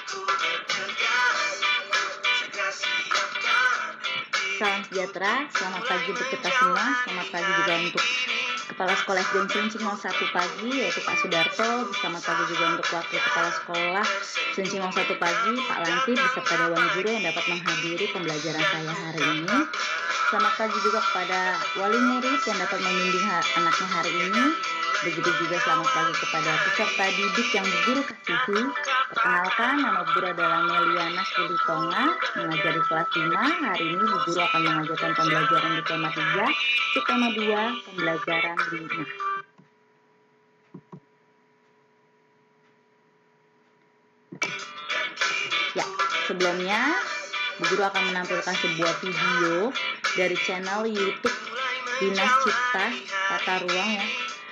Salam sejahtera, selamat pagi untuk kita semua. Selamat pagi juga untuk Kepala Sekolah SD Cilincing 01 pagi, yaitu Pak Sudarto. Selamat pagi juga untuk Wakil Kepala Sekolah Cilincing 01 pagi, Pak Lantip, beserta Dewan Guru yang dapat menghadiri pembelajaran saya hari ini. Selamat pagi juga kepada wali murid yang dapat membimbing anaknya hari ini. Begitu juga selamat pagi kepada peserta didik yang Bu Guru kasihi. Perkenalkan, nama Bu Guru adalah Meliana Kulitonga, mengajar di kelas 5. Hari ini Bu Guru akan mengajarkan pembelajaran di tema 3, subtema 2, pembelajaran 5. Ya, sebelumnya Bu Guru akan menampilkan sebuah video dari channel YouTube Dinas Cipta Tata Ruang ya.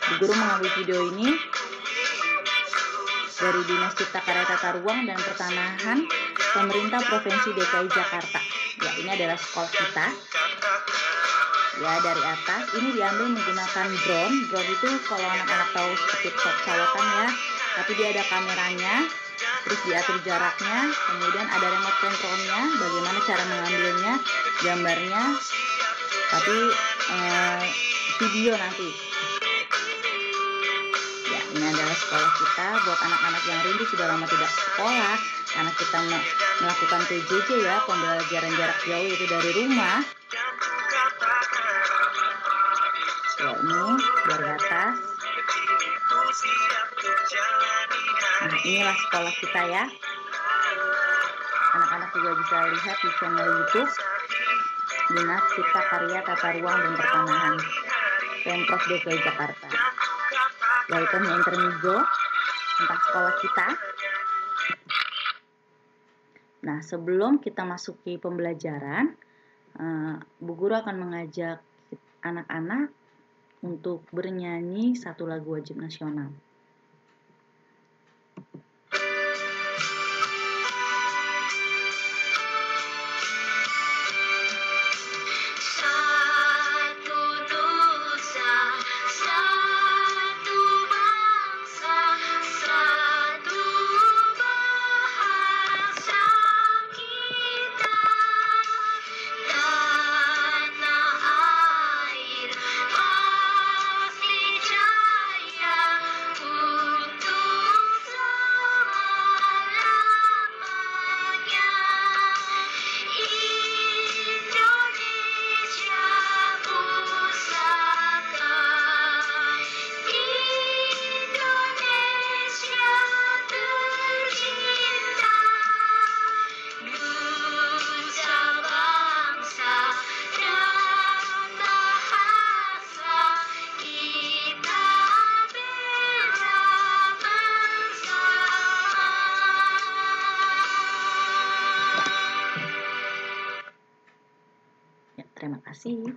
Bu Guru mengambil video ini dari Dinas Cipta Karya Tata Ruang dan Pertanahan Pemerintah Provinsi DKI Jakarta. Ya, ini adalah sekolah kita. Ya, dari atas ini diambil menggunakan drone. Drone itu kalau anak-anak tahu seperti pesawat ya, tapi dia ada kameranya, terus diatur jaraknya, kemudian ada remote controlnya, bagaimana cara mengambilnya, gambarnya, tapi video nanti. Ya, ini adalah sekolah kita buat anak-anak yang rindu sudah lama tidak sekolah, karena kita melakukan PJJ ya, pembelajaran jarak jauh itu dari rumah. Ya, ini dari atas. Nah, inilah sekolah kita ya. Anak-anak juga bisa lihat di channel YouTube Dinas Cipta Karya Tata Ruang dan Pertanahan Pemprov DKI Jakarta. Yaitu intermezzo tentang sekolah kita. Nah, sebelum kita masuki pembelajaran, Bu Guru akan mengajak anak-anak untuk bernyanyi satu lagu wajib nasional. Terima kasih.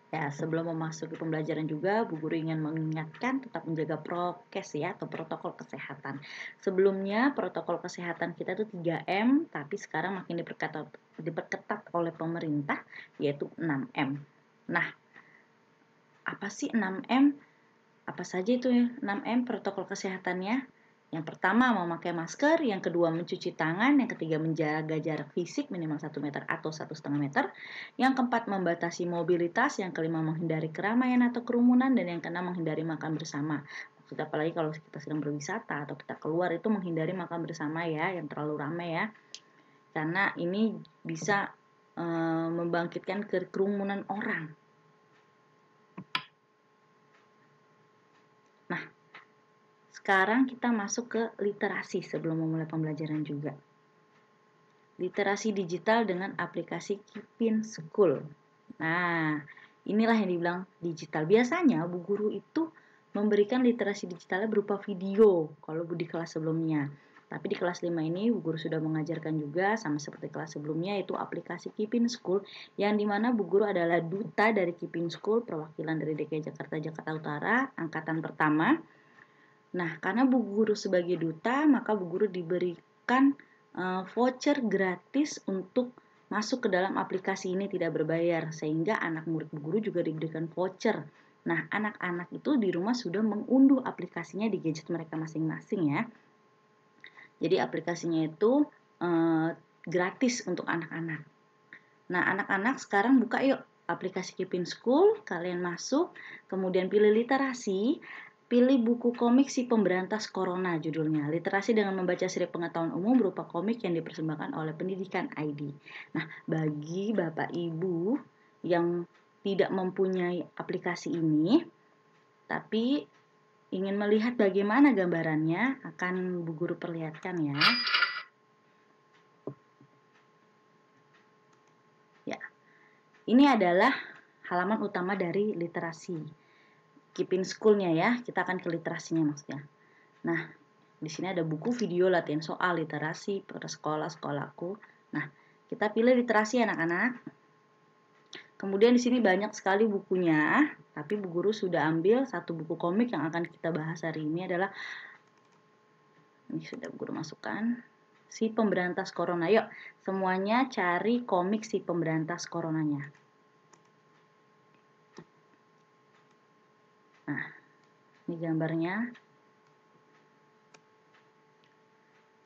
Ya, sebelum memasuki pembelajaran juga, Bu Guru ingin mengingatkan tetap menjaga prokes ya, atau protokol kesehatan. Sebelumnya, protokol kesehatan kita itu 3M, tapi sekarang makin diperketat oleh pemerintah, yaitu 6M. Nah, apa sih 6M? Apa saja itu ya 6M protokol kesehatannya? Yang pertama memakai masker, yang kedua mencuci tangan, yang ketiga menjaga jarak fisik minimal 1 meter atau 1,5 meter, yang keempat membatasi mobilitas, yang kelima menghindari keramaian atau kerumunan, dan yang keenam menghindari makan bersama. Maksudnya apalagi kalau kita sedang berwisata atau kita keluar itu menghindari makan bersama ya, yang terlalu ramai ya, karena ini bisa membangkitkan kerumunan orang. Nah, sekarang kita masuk ke literasi sebelum memulai pembelajaran juga. Literasi digital dengan aplikasi Kipin School. Nah, inilah yang dibilang digital. Biasanya Bu Guru itu memberikan literasi digitalnya berupa video kalau di kelas sebelumnya. Tapi di kelas 5 ini Bu Guru sudah mengajarkan juga sama seperti kelas sebelumnya, yaitu aplikasi Kipin School, yang dimana Bu Guru adalah duta dari Kipin School, perwakilan dari DKI Jakarta Utara, angkatan pertama. Nah, karena Bu Guru sebagai duta, maka Bu Guru diberikan voucher gratis untuk masuk ke dalam aplikasi ini tidak berbayar, sehingga anak murid Bu Guru juga diberikan voucher. Nah, anak-anak itu di rumah sudah mengunduh aplikasinya di gadget mereka masing-masing ya. Jadi aplikasinya itu gratis untuk anak-anak. Nah, anak-anak sekarang buka yuk aplikasi Keep in School, kalian masuk, kemudian pilih literasi, pilih buku komik si pemberantas corona judulnya. Literasi dengan membaca seri pengetahuan umum berupa komik yang dipersembahkan oleh Pendidikan ID. Nah, bagi Bapak Ibu yang tidak mempunyai aplikasi ini, tapi ingin melihat bagaimana gambarannya, akan Bu Guru perlihatkan ya. Ini adalah halaman utama dari literasi. Keep in School-nya ya, kita akan ke literasinya maksudnya. Nah, di sini ada buku video latihan soal literasi pada sekolahku. Nah, kita pilih literasi anak-anak. Kemudian di sini banyak sekali bukunya, tapi Bu Guru sudah ambil satu buku komik yang akan kita bahas hari ini adalah, ini sudah Bu Guru masukkan, Si Pemberantas Corona. Yuk, semuanya cari komik Si Pemberantas Coronanya. Nah, ini gambarnya.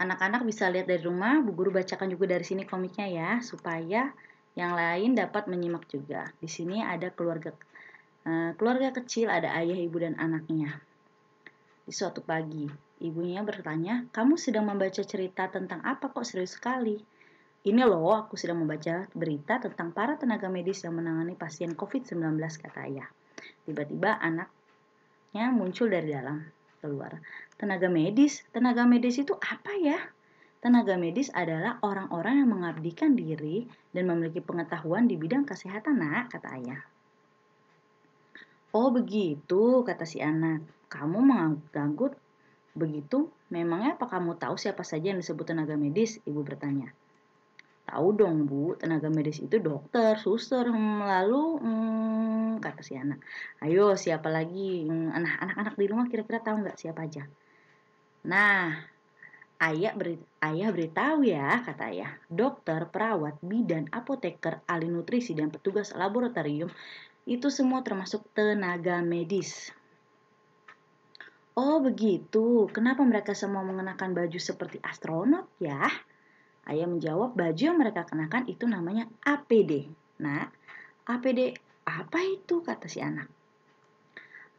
Anak-anak bisa lihat dari rumah, Bu Guru bacakan juga dari sini komiknya ya, supaya yang lain dapat menyimak juga. Di sini ada keluarga kecil, ada ayah, ibu, dan anaknya. Di suatu pagi, ibunya bertanya, "Kamu sedang membaca cerita tentang apa kok serius sekali?" "Ini loh, aku sedang membaca berita tentang para tenaga medis yang menangani pasien COVID-19, kata ayah. Tiba-tiba anaknya muncul dari dalam, keluar. Tenaga medis itu apa ya? Tenaga medis adalah orang-orang yang mengabdikan diri dan memiliki pengetahuan di bidang kesehatan, Nak, kata ayah. Oh begitu, kata si anak. Kamu mengangguk begitu? Memangnya apa kamu tahu siapa saja yang disebut tenaga medis? Ibu bertanya. Tahu dong Bu, tenaga medis itu dokter, suster, kata si anak. Ayo siapa lagi? Anak-anak di rumah kira-kira tahu nggak siapa aja? Nah, ayah beritahu ya, kata ayah. Dokter, perawat, bidan, apoteker, ahli nutrisi, dan petugas laboratorium itu semua termasuk tenaga medis. Oh begitu, kenapa mereka semua mengenakan baju seperti astronot ya? Ayah menjawab, baju yang mereka kenakan itu namanya APD. Nah, APD apa itu? Kata si anak.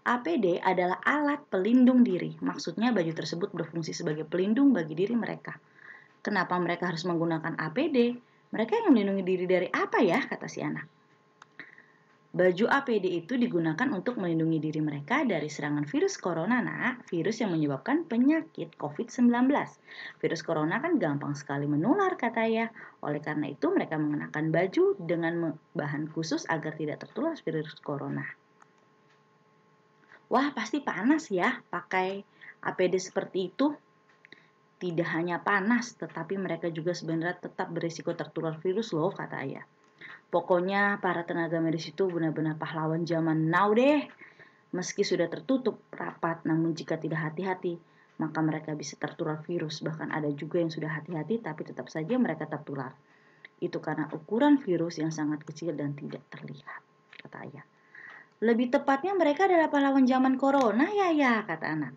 APD adalah alat pelindung diri. Maksudnya baju tersebut berfungsi sebagai pelindung bagi diri mereka. Kenapa mereka harus menggunakan APD? Mereka yang melindungi diri dari apa ya? Kata si anak. Baju APD itu digunakan untuk melindungi diri mereka dari serangan virus corona, Nak. Virus yang menyebabkan penyakit COVID-19. Virus corona kan gampang sekali menular, kata ayah. Oleh karena itu mereka mengenakan baju dengan bahan khusus agar tidak tertular virus corona. Wah, pasti panas ya pakai APD seperti itu. Tidak hanya panas, tetapi mereka juga sebenarnya tetap berisiko tertular virus loh, kata ayah. Pokoknya para tenaga medis itu benar-benar pahlawan zaman now deh. Meski sudah tertutup rapat, namun jika tidak hati-hati, maka mereka bisa tertular virus. Bahkan ada juga yang sudah hati-hati, tapi tetap saja mereka tertular. Itu karena ukuran virus yang sangat kecil dan tidak terlihat, kata ayah. Lebih tepatnya mereka adalah pahlawan zaman corona ya, kata anak.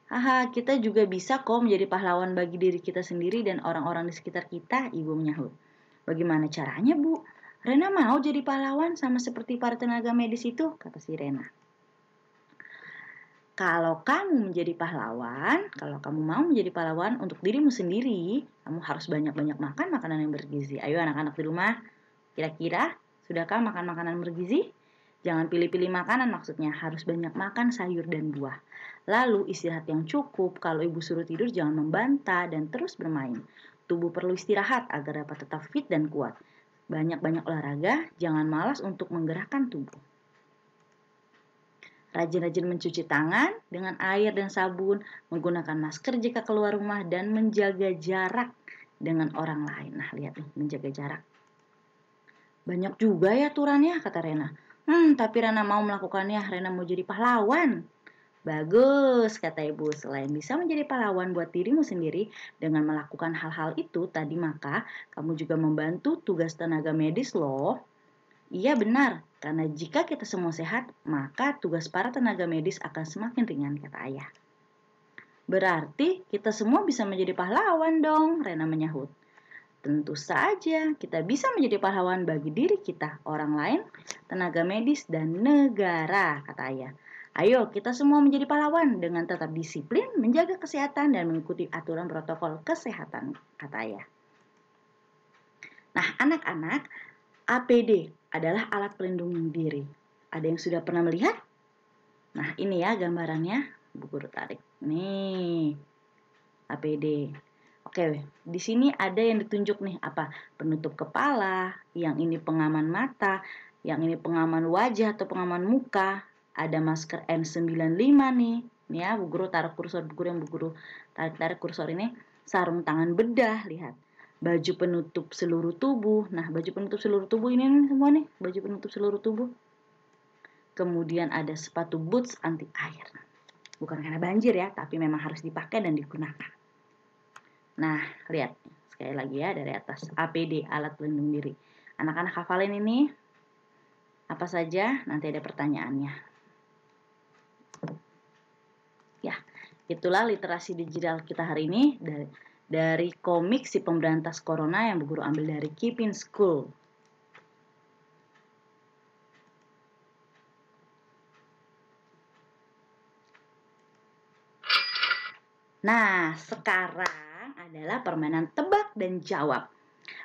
Haha, kita juga bisa kok menjadi pahlawan bagi diri kita sendiri dan orang-orang di sekitar kita, ibu menyahut. Bagaimana caranya, Bu? Rena mau jadi pahlawan sama seperti para tenaga medis itu, kata si Rena. Kalau kamu mau menjadi pahlawan untuk dirimu sendiri, kamu harus banyak-banyak makan makanan yang bergizi. Ayo anak-anak di rumah, kira-kira sudahkah makan makanan bergizi? Jangan pilih-pilih makanan, maksudnya harus banyak makan sayur dan buah. Lalu istirahat yang cukup, kalau ibu suruh tidur jangan membantah dan terus bermain. Tubuh perlu istirahat agar dapat tetap fit dan kuat. Banyak-banyak olahraga, jangan malas untuk menggerakkan tubuh. Rajin-rajin mencuci tangan dengan air dan sabun, menggunakan masker jika keluar rumah, dan menjaga jarak dengan orang lain. Nah, lihat nih, menjaga jarak. Banyak juga ya aturannya, kata Rena. Tapi Rena mau melakukannya, Rena mau jadi pahlawan. Bagus, kata ibu. Selain bisa menjadi pahlawan buat dirimu sendiri dengan melakukan hal-hal itu tadi, maka kamu juga membantu tugas tenaga medis loh. Iya benar, karena jika kita semua sehat, maka tugas para tenaga medis akan semakin ringan, kata ayah. Berarti kita semua bisa menjadi pahlawan dong, Rena menyahut. Tentu saja kita bisa menjadi pahlawan bagi diri kita, orang lain, tenaga medis, dan negara, kata ayah. Ayo kita semua menjadi pahlawan dengan tetap disiplin, menjaga kesehatan, dan mengikuti aturan protokol kesehatan, kata ayah. Nah, anak-anak, APD adalah alat pelindung diri. Ada yang sudah pernah melihat? Nah, ini ya gambarannya. Bu Guru tarik. Nih, APD. Oke, di sini ada yang ditunjuk nih, apa? Penutup kepala, yang ini pengaman mata, yang ini pengaman wajah atau pengaman muka. Ada masker N95 nih. Nih ya, Bu Guru taruh kursor, Bu Guru yang Bu Guru tarik kursor ini. Sarung tangan bedah, lihat. Baju penutup seluruh tubuh. Nah, baju penutup seluruh tubuh ini nih semua nih, baju penutup seluruh tubuh. Kemudian ada sepatu boots anti air. Bukan karena banjir ya, tapi memang harus dipakai dan digunakan. Nah, lihat sekali lagi ya dari atas. APD, alat pelindung diri. Anak-anak hafalin ini. Apa saja? Nanti ada pertanyaannya. Ya, itulah literasi digital kita hari ini dari komik Si Pemberantas Corona yang Bu Guru ambil dari Keeping School. Nah, sekarang adalah permainan tebak dan jawab.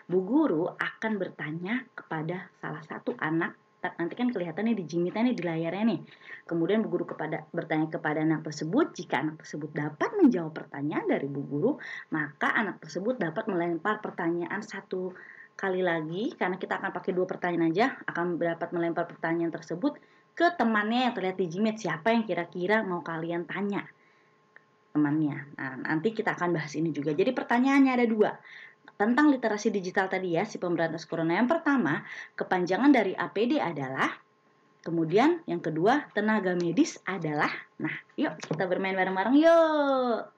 Bu Guru akan bertanya kepada salah satu anak. Nanti kan kelihatan nih di jimitnya nih di layarnya nih. Kemudian Bu Guru bertanya kepada anak tersebut. Jika anak tersebut dapat menjawab pertanyaan dari Bu Guru, maka anak tersebut dapat melempar pertanyaan satu kali lagi. Karena kita akan pakai 2 pertanyaan aja, akan dapat melempar pertanyaan tersebut ke temannya yang terlihat di jimit. Siapa yang kira-kira mau kalian tanya? Temannya. Nah, nanti kita akan bahas ini juga. Jadi pertanyaannya ada 2. Tentang literasi digital tadi ya, Si Pemberantas Corona. Yang pertama, kepanjangan dari APD adalah, kemudian yang kedua, tenaga medis adalah. Nah, yuk kita bermain bareng-bareng yuk.